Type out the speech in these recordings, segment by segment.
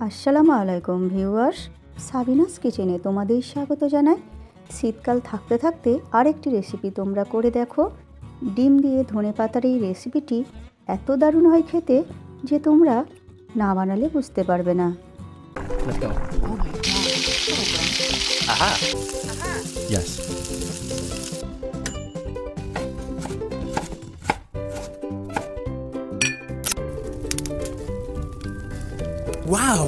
আসসালামু আলাইকুম viewers, Sabinus কিচেনে তোমাদের স্বাগত জানাই। শীতকাল থাকতে থাকতে আরেকটি রেসিপি তোমরা করে দেখো। ডিম দিয়ে ধনেপাতার এই রেসিপিটি এত দারুণ হয় খেতে যে তোমরা না বানালে বুঝতে পারবে না। Let's go. Oh my god. Aha. Yes. Wow.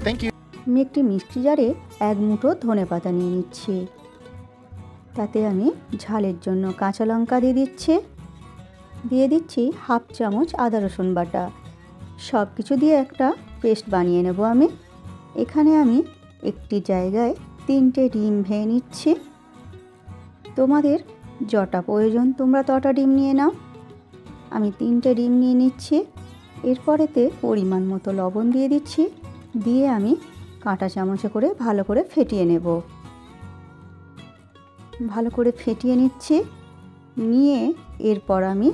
Thank you. আমি একটি মিক্সি জারে এক মুঠো ধনেপাতা নিয়ে নিচ্ছি। তাতে আমি ঝালের জন্য কাঁচা লঙ্কা দিয়ে দিচ্ছি হাফ চামচ আদা রসুন বাটা। সব কিছু দিয়ে একটা পেস্ট বানিয়ে নেব আমি। এখানে আমি একটি জায়গায় 3টে ডিম ভেঙে নিচ্ছি। তোমাদের যটা প্রয়োজন তোমরা তটা ডিম নিয়ে নাও। আমি 3টে ডিম নিয়ে নিচ্ছি। এরপরেতে পরিমাণ মতো লবণ দিয়ে দিচ্ছি। দিয়ে আমি কাঁটা চামচে করে ভালো করে ফেটিয়ে নেব। ভালো করে ফেটিয়ে নিচ্ছি। নিয়ে এরপর আমি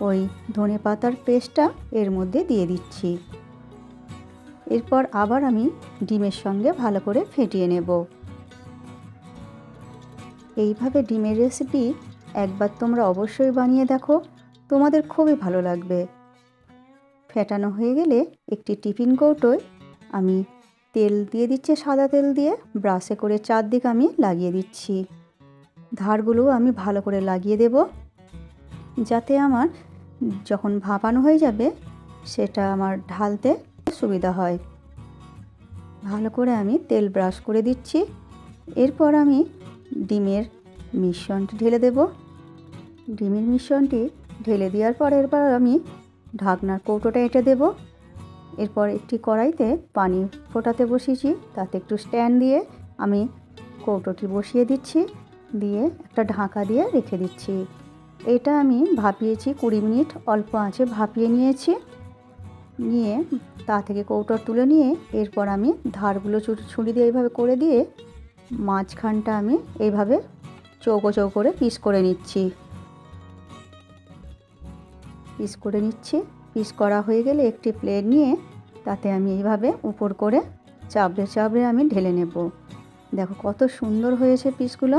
ওই ধনেপাতার পেস্টটা এর মধ্যে দিয়ে দিচ্ছি। এরপর আবার আমি ডিমের সঙ্গে ভালো করে ফেটিয়ে নেব। এইভাবে ডিমের রেসিপি একবার তোমরা অবশ্যই বানিয়ে দেখো, তোমাদের খুবই ভালো লাগবে। ফেটানো হয়ে গেলে একটি টিফিন কৌটোয় আমি তেল দিয়ে দিচ্ছি, সাদা তেল দিয়ে ব্রাশে করে চারদিক আমি লাগিয়ে দিচ্ছি। ধারগুলো আমি ভালো করে লাগিয়ে দেব, যাতে আমার যখন ভাপানো হয়ে যাবে সেটা আমার ঢালতে সুবিধা হয়। ভালো করে আমি তেল ব্রাশ করে দিচ্ছি। এরপর আমি ডিমের মিশ্রণটি ঢেলে দেব। ডিমের মিশ্রণটি ঢেলে দেওয়ার পর এরপর আমি ঢাকনার কৌটোটা এঁটে দেব। এরপর একটি কড়াইতে পানি ফোটাতে বসিয়েছি, তাতে একটু স্ট্যান্ড দিয়ে আমি কৌটোটি বসিয়ে দিচ্ছি। দিয়ে একটা ঢাকা দিয়ে রেখে দিচ্ছি। এটা আমি ভাপিয়েছি 20 মিনিট, অল্প আঁচে ভাপিয়ে নিয়েছি। নিয়ে তা থেকে কৌটো তুলে নিয়ে এরপর আমি ধারগুলো ছুরি দিয়ে এইভাবে করে দিয়ে মাঝখানটা আমি এইভাবে চৌকো চৌকো করে পিস করে নিচ্ছি। পিস করা হয়ে গেলে একটি প্লেট নিয়ে তাতে আমি এইভাবে উপর করে চাপড়ে চাপড়ে আমি ঢেলে নেব। দেখো কত সুন্দর হয়েছে পিসগুলো,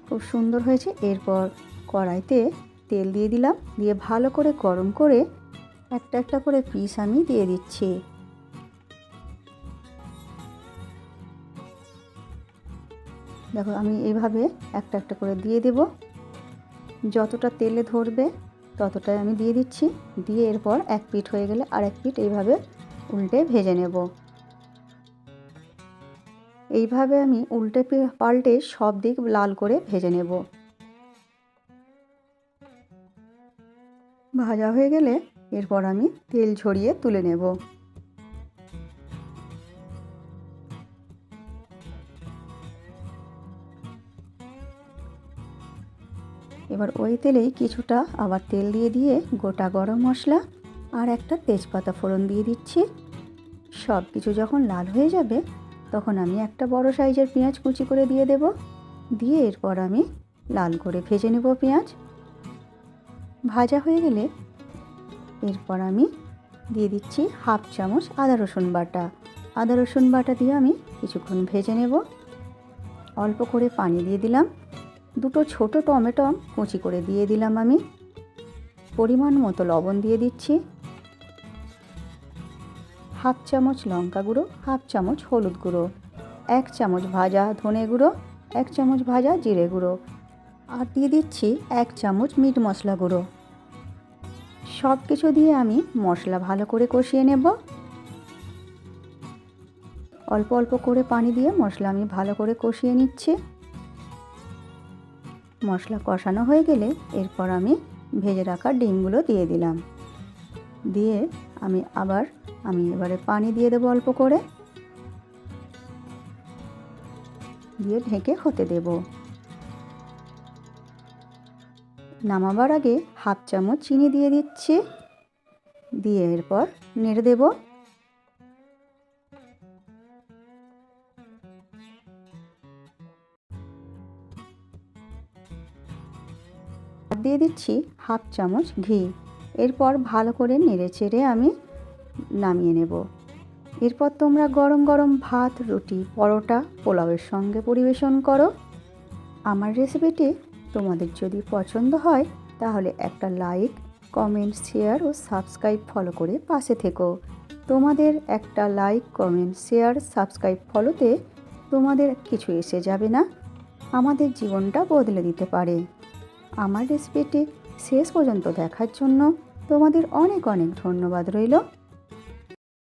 খুব সুন্দর হয়েছে। এরপর কড়াইতে তেল দিয়ে দিলাম, দিয়ে ভালো করে গরম করে একটা একটা করে পিস আমি দিয়ে দিচ্ছি। দেখো আমি এইভাবে একটা একটা করে দিয়ে দেব। যতটা তেলে ধরবে ততটাই আমি দিয়ে দিচ্ছি। দিয়ে এরপর এক পিঠ হয়ে গেলে আর এক পিঠ এইভাবে উল্টে ভেজে নেব। এইভাবে আমি উল্টে পাল্টে সব দিক লাল করে ভেজে নেব। ভাজা হয়ে গেলে এরপর আমি তেল ঝরিয়ে তুলে নেব। এবার ওই তেলেই কিছুটা আবার তেল দিয়ে গোটা গরম মশলা আর একটা তেজপাতা ফোড়ন দিয়ে দিচ্ছি। সব কিছু যখন লাল হয়ে যাবে তখন আমি একটা বড় সাইজের পেঁয়াজ কুচি করে দিয়ে দেব। দিয়ে এরপর আমি লাল করে ভেজে নেব পেঁয়াজ। ভাজা হয়ে গেলে এরপর আমি দিয়ে দিচ্ছি হাফ চামচ আদা রসুন বাটা। আদা রসুন বাটা দিয়ে আমি কিছুক্ষণ ভেজে নেব। অল্প করে পানি দিয়ে দিলাম। দুটো ছোট টমেটো কুচি করে দিয়ে দিলাম আমি। পরিমাণ মতো লবণ দিয়ে দিচ্ছি। হাফ চামচ লঙ্কা গুঁড়ো, হাফ চামচ হলুদ গুঁড়ো, 1 চামচ ভাজা ধনে গুঁড়ো, 1 চামচ ভাজা জিরে গুঁড়ো, আর দিয়ে দিচ্ছি 1 চামচ মিট মশলা গুঁড়ো। সব কিছু দিয়ে আমি মশলা ভালো করে কষিয়ে নেব। অল্প অল্প করে পানি দিয়ে মশলা আমি ভালো করে কষিয়ে নিচ্ছি। মশলা কষানো হয়ে গেলে এরপর আমি ভেজে রাখা ডিমগুলো দিয়ে দিলাম। দিয়ে আমি এবারে পানি দিয়ে দেবো অল্প করে, দিয়ে ঢেকে হতে দেব। নামাবার আগে হাফ চামচ চিনি দিয়ে দিচ্ছি। দিয়ে এরপর নেড়ে দেব। দিয়ে দিচ্ছি হাফ চামচ ঘি। এরপর ভালো করে নেড়ে চেড়ে আমি নামিয়ে নেব। এরপর তোমরা গরম গরম ভাত, রুটি, পরোটা, পোলাওয়ের সঙ্গে পরিবেশন করো। আমার রেসিপিটি তোমাদের যদি পছন্দ হয় তাহলে একটা লাইক, কমেন্ট, শেয়ার ও সাবস্ক্রাইব ফলো করে পাশে থেকো। তোমাদের একটা লাইক, কমেন্ট, শেয়ার, সাবস্ক্রাইব ফলোতে তোমাদের কিছু এসে যাবে না, আমাদের জীবনটা বদলে দিতে পারে। আমার রেসিপিটি শেষ পর্যন্ত দেখার জন্য তোমাদের অনেক অনেক ধন্যবাদ রইল।